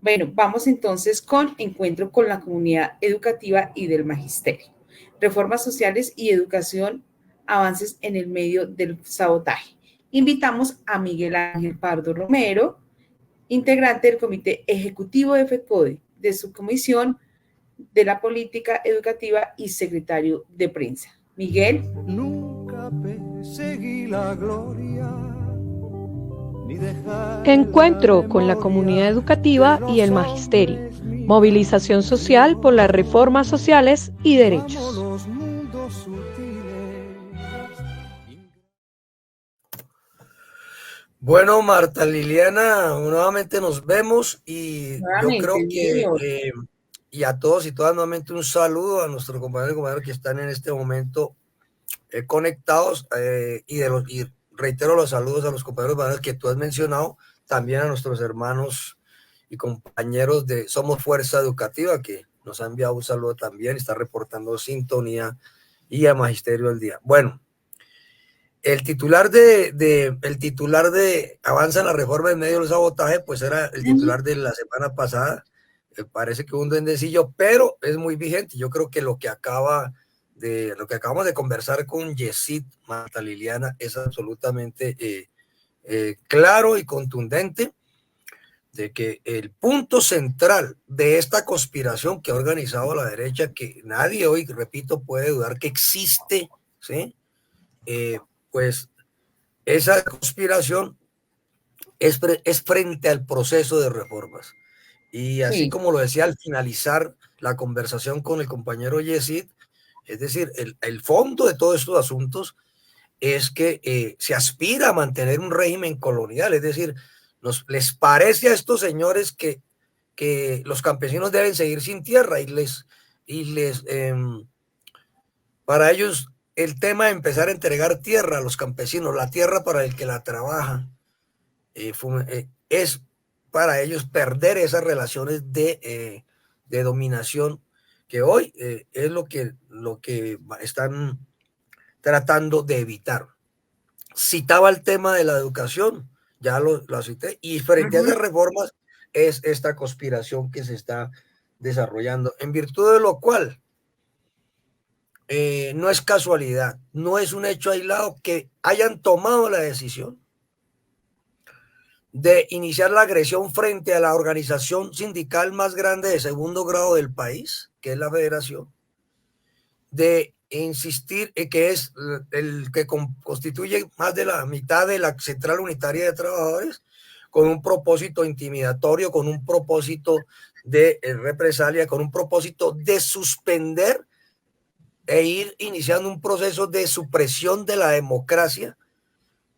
Bueno, vamos entonces con encuentro con la comunidad educativa y del magisterio. Reformas sociales y educación, avances en el medio del sabotaje. Invitamos a Miguel Ángel Pardo Romero, integrante del Comité Ejecutivo de FECODE, de su Comisión de la Política Educativa y secretario de Prensa. Miguel. Nunca perseguí la gloria. Encuentro con la comunidad educativa y el magisterio. Movilización social por las reformas sociales y derechos. Bueno, Marta Liliana, nuevamente nos vemos y yo creo que, y a todos y todas nuevamente un saludo a nuestros compañeros y compañeras que están en este momento conectados y reitero los saludos a los compañeros y compañeras que tú has mencionado, también a nuestros hermanos y compañeros de Somos Fuerza Educativa que nos han enviado un saludo también, está reportando sintonía y a Magisterio del Día. Bueno, el titular de Avanza en la reforma en medio del sabotaje, pues era el titular de la semana pasada. Parece que un duendecillo, pero es muy vigente. Yo creo que lo que acabamos de conversar con Yesid, Marta Liliana, es absolutamente claro y contundente de que el punto central de esta conspiración que ha organizado la derecha, que nadie hoy, repito, puede dudar que existe, ¿sí? Pues esa conspiración es frente al proceso de reformas. Y así como lo decía al finalizar la conversación con el compañero Yesid, es decir, el fondo de todos estos asuntos es que se aspira a mantener un régimen colonial, es decir, les parece a estos señores que los campesinos deben seguir sin tierra para ellos el tema de empezar a entregar tierra a los campesinos, la tierra para el que la trabaja, es para ellos perder esas relaciones de dominación que hoy es lo que están tratando de evitar. Citaba el tema de la educación, ya lo cité, y frente a esas reformas es esta conspiración que se está desarrollando, en virtud de lo cual no es casualidad, no es un hecho aislado que hayan tomado la decisión de iniciar la agresión frente a la organización sindical más grande de segundo grado del país, que es la Federación, de insistir en que es el que constituye más de la mitad de la Central Unitaria de Trabajadores, con un propósito intimidatorio, con un propósito de represalia, con un propósito de suspender e ir iniciando un proceso de supresión de la democracia,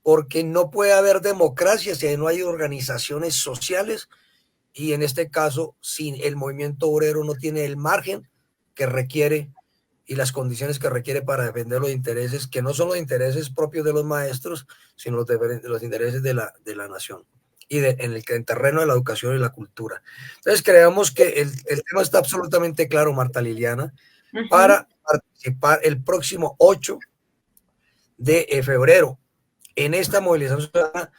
porque no puede haber democracia si no hay organizaciones sociales, y en este caso, si el movimiento obrero no tiene el margen que requiere y las condiciones que requiere para defender los intereses, que no son los intereses propios de los maestros, sino los intereses de la nación y en el terreno de la educación y la cultura. Entonces creemos que el tema está absolutamente claro, Marta Liliana, para participar el próximo 8 de febrero en esta movilización ciudadana,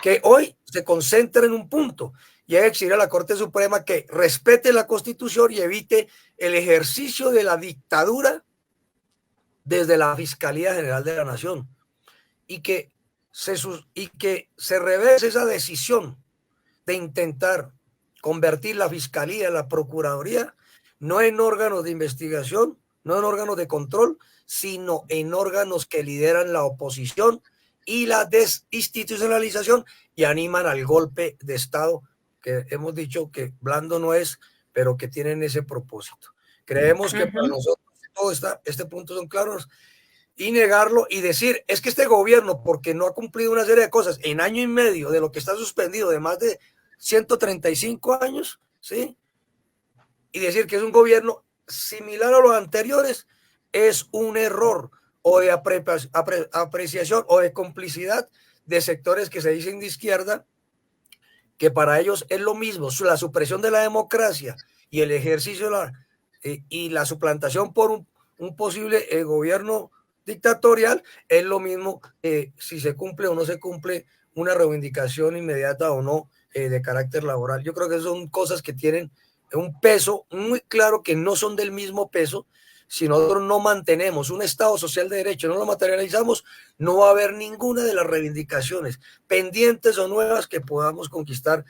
que hoy se concentra en un punto, y es exigir a la Corte Suprema que respete la Constitución y evite el ejercicio de la dictadura desde la Fiscalía General de la Nación, y que se reverse esa decisión de intentar convertir la Fiscalía, la Procuraduría, no en órganos de investigación, no en órganos de control, sino en órganos que lideran la oposición y la desinstitucionalización y animan al golpe de Estado, que hemos dicho que blando no es, pero que tienen ese propósito. Creemos que para nosotros todo este punto son claros, y negarlo y decir, es que este gobierno, porque no ha cumplido una serie de cosas en año y medio de lo que está suspendido de más de 135 años, ¿sí? Y decir que es un gobierno similar a los anteriores, es un error o de apreciación o de complicidad de sectores que se dicen de izquierda, que para ellos es lo mismo, la supresión de la democracia y el ejercicio y la suplantación por un posible gobierno dictatorial es lo mismo si se cumple o no se cumple una reivindicación inmediata o no de carácter laboral. Yo creo que son cosas que tienen un peso muy claro, que no son del mismo peso. Si nosotros no mantenemos un Estado social de derecho, no lo materializamos, no va a haber ninguna de las reivindicaciones pendientes o nuevas que podamos conquistar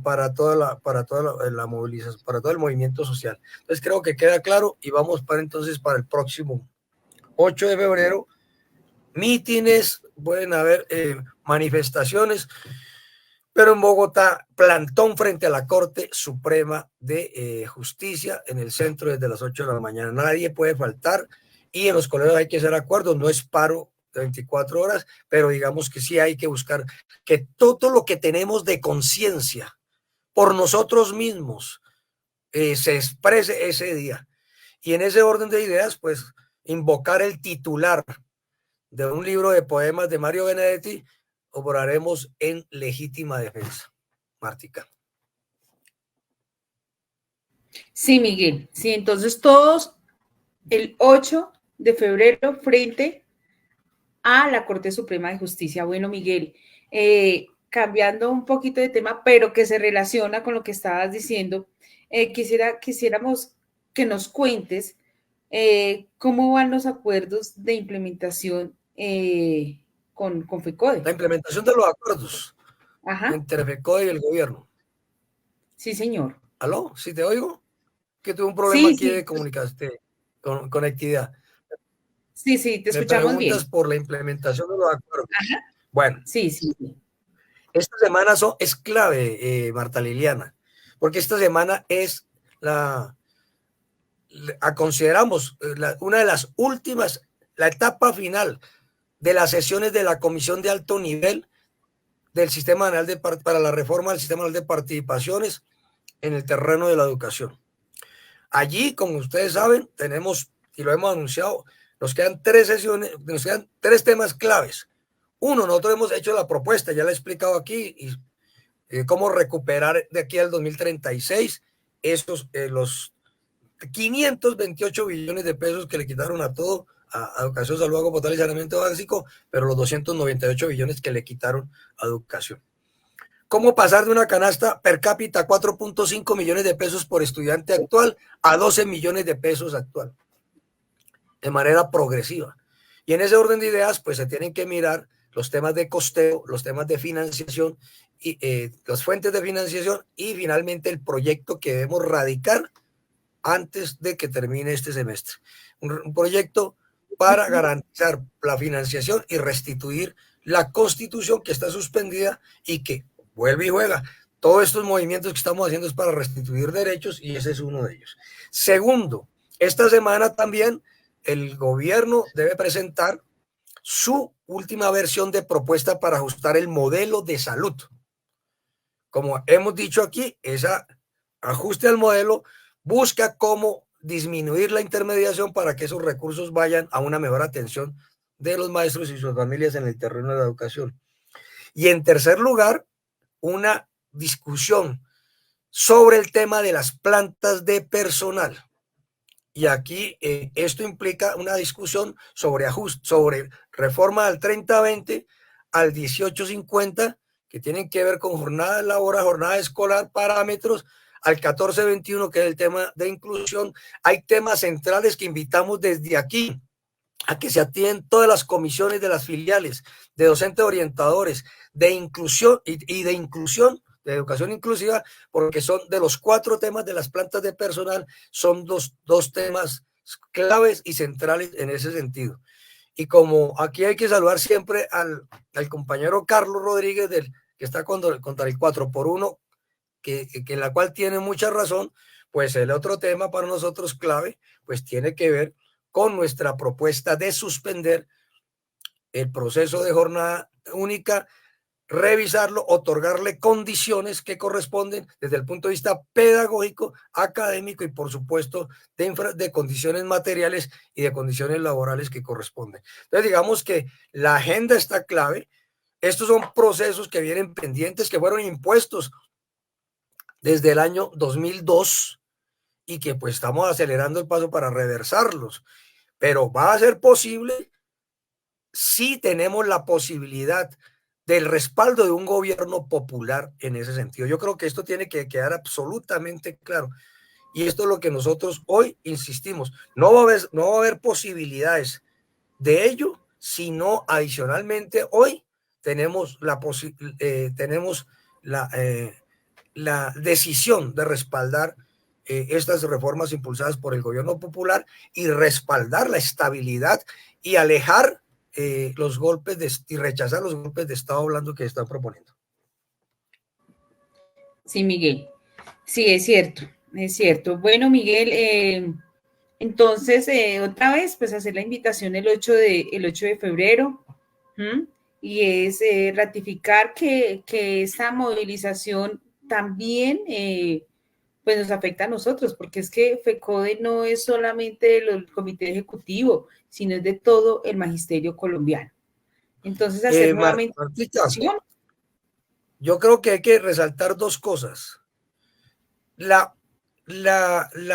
para toda la movilización, para todo el movimiento social. Entonces creo que queda claro y vamos entonces para el próximo 8 de febrero, mítines, pueden haber manifestaciones, pero en Bogotá, plantón frente a la Corte Suprema de Justicia en el centro desde las 8 de la mañana. Nadie puede faltar y en los colegios hay que hacer acuerdos, no es paro de 24 horas, pero digamos que sí hay que buscar que todo lo que tenemos de conciencia por nosotros mismos se exprese ese día. Y en ese orden de ideas, pues invocar el titular de un libro de poemas de Mario Benedetti, obraremos en legítima defensa. Martica. Sí, Miguel. Sí, entonces todos el 8 de febrero frente a la Corte Suprema de Justicia. Bueno, Miguel, cambiando un poquito de tema, pero que se relaciona con lo que estabas diciendo, quisiéramos que nos cuentes cómo van los acuerdos de implementación con FECODE. La implementación de los acuerdos. Ajá. Entre FECODE y el gobierno. Sí, señor. ¿Aló? ¿Sí te oigo? Que tuve un problema aquí de conectividad. Sí, te escuchamos bien. Me preguntas por la implementación de los acuerdos. Ajá. Bueno. Sí. Esta semana es clave, Marta Liliana, porque esta semana es consideramos una de las últimas, la etapa final de las sesiones de la Comisión de Alto Nivel del Sistema Nacional para la reforma del Sistema Nacional de Participaciones en el terreno de la educación. Allí, como ustedes saben, tenemos, y lo hemos anunciado, nos quedan 3 sesiones, nos quedan 3 temas claves. Uno, nosotros hemos hecho la propuesta, ya la he explicado aquí, y cómo recuperar de aquí al 2036 los 528 billones de pesos que le quitaron a todo, a educación, salud, agua potable y saneamiento básico, pero los 298 billones que le quitaron a educación. ¿Cómo pasar de una canasta per cápita 4.5 millones de pesos por estudiante actual a 12 millones de pesos actual? De manera progresiva. Y en ese orden de ideas, pues se tienen que mirar los temas de costeo, los temas de financiación, y las fuentes de financiación y finalmente el proyecto que debemos radicar antes de que termine este semestre. Un proyecto para garantizar la financiación y restituir la Constitución que está suspendida y que vuelve y juega. Todos estos movimientos que estamos haciendo es para restituir derechos y ese es uno de ellos. Segundo, esta semana también el gobierno debe presentar su última versión de propuesta para ajustar el modelo de salud. Como hemos dicho aquí, ese ajuste al modelo busca cómo disminuir la intermediación para que esos recursos vayan a una mejor atención de los maestros y sus familias en el terreno de la educación. Y en tercer lugar, una discusión sobre el tema de las plantas de personal. Y aquí esto implica una discusión sobre reforma del 30-20 al 18-50, que tienen que ver con jornada laboral, jornada escolar, parámetros, al 14-21, que es el tema de inclusión. Hay temas centrales que invitamos desde aquí a que se atiendan todas las comisiones de las filiales, de docentes orientadores, de inclusión y de inclusión, de educación inclusiva, porque son de los 4 temas de las plantas de personal, son dos temas claves y centrales en ese sentido. Y como aquí hay que saludar siempre al compañero Carlos Rodríguez, que está contra el 4x1, que en la cual tiene mucha razón, pues el otro tema para nosotros clave, pues tiene que ver con nuestra propuesta de suspender el proceso de jornada única, revisarlo, otorgarle condiciones que corresponden desde el punto de vista pedagógico, académico y por supuesto de condiciones materiales y de condiciones laborales que corresponden. Entonces digamos que la agenda está clave. Estos son procesos que vienen pendientes, que fueron impuestos desde el año 2002 y que pues estamos acelerando el paso para reversarlos, pero va a ser posible si tenemos la posibilidad del respaldo de un gobierno popular en ese sentido. Yo creo que esto tiene que quedar absolutamente claro. Y esto es lo que nosotros hoy insistimos. No va a haber posibilidades de ello, sino adicionalmente hoy tenemos la decisión de respaldar estas reformas impulsadas por el gobierno popular y respaldar la estabilidad y alejar los golpes y rechazar los golpes de Estado blando que están proponiendo. Sí, Miguel. Sí, es cierto, es cierto. Bueno, Miguel, entonces, otra vez, pues hacer la invitación el 8 de febrero, ¿m? Y es ratificar que esta movilización también pues nos afecta a nosotros, porque es que FECODE no es solamente el comité ejecutivo, sino es de todo el magisterio colombiano. Entonces, hacer nuevamente Martica, yo creo que hay que resaltar dos cosas. La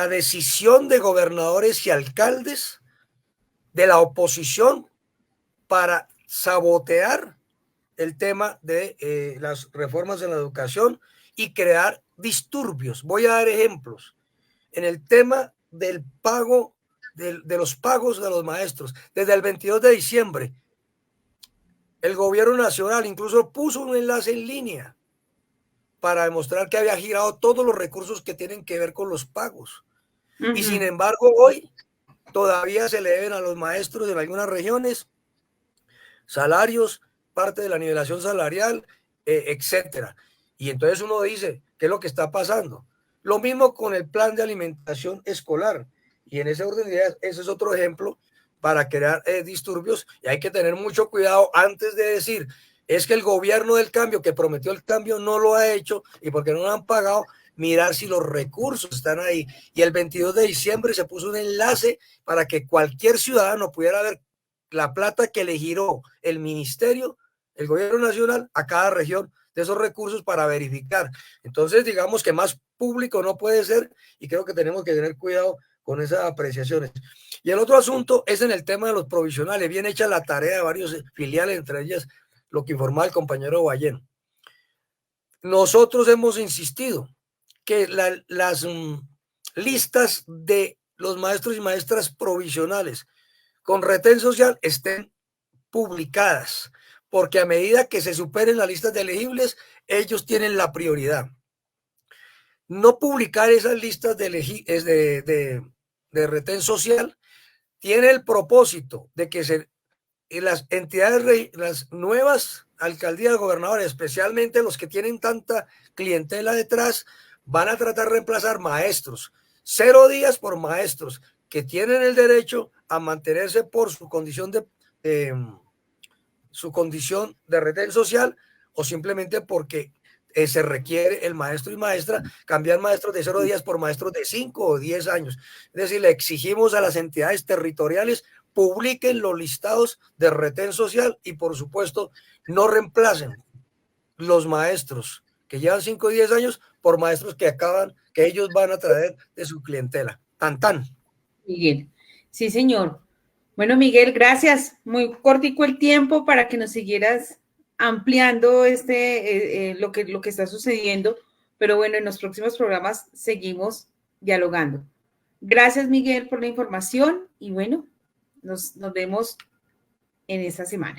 decisión de gobernadores y alcaldes de la oposición para sabotear el tema de las reformas en la educación y crear disturbios. Voy a dar ejemplos. En el tema del pago, de los pagos de los maestros, desde el 22 de diciembre, el gobierno nacional incluso puso un enlace en línea para demostrar que había girado todos los recursos que tienen que ver con los pagos. Uh-huh. Y sin embargo, hoy todavía se le deben a los maestros en algunas regiones salarios, parte de la nivelación salarial, etcétera. Y entonces uno dice, ¿qué es lo que está pasando? Lo mismo con el plan de alimentación escolar. Y en ese orden de ideas, ese es otro ejemplo para crear disturbios. Y hay que tener mucho cuidado antes de decir, es que el gobierno del cambio que prometió el cambio no lo ha hecho y porque no lo han pagado, mirar si los recursos están ahí. Y el 22 de diciembre se puso un enlace para que cualquier ciudadano pudiera ver la plata que le giró el ministerio, el gobierno nacional, a cada región de esos recursos para verificar. Entonces, digamos que más público no puede ser y creo que tenemos que tener cuidado con esas apreciaciones. Y el otro asunto es en el tema de los provisionales. Bien hecha la tarea de varios filiales, entre ellas lo que informaba el compañero Ballén. Nosotros hemos insistido que las listas de los maestros y maestras provisionales con retén social estén publicadas, porque a medida que se superen las listas de elegibles, ellos tienen la prioridad. No publicar esas listas de retén social tiene el propósito de que las entidades, las nuevas alcaldías, gobernadores, especialmente los que tienen tanta clientela detrás, van a tratar de reemplazar maestros. 0 días por maestros que tienen el derecho a mantenerse por su condición de retén social o simplemente porque se requiere el maestro y maestra cambiar maestros de 0 días por maestros de 5 o 10 años. Es decir, le exigimos a las entidades territoriales publiquen los listados de retén social y por supuesto no reemplacen los maestros que llevan 5 o 10 años por maestros que ellos van a traer de su clientela. Tan tan. Miguel. Sí, señor. Bueno, Miguel, gracias. Muy cortico el tiempo para que nos siguieras ampliando lo que está sucediendo, pero bueno, en los próximos programas seguimos dialogando. Gracias, Miguel, por la información y bueno, nos vemos en esta semana.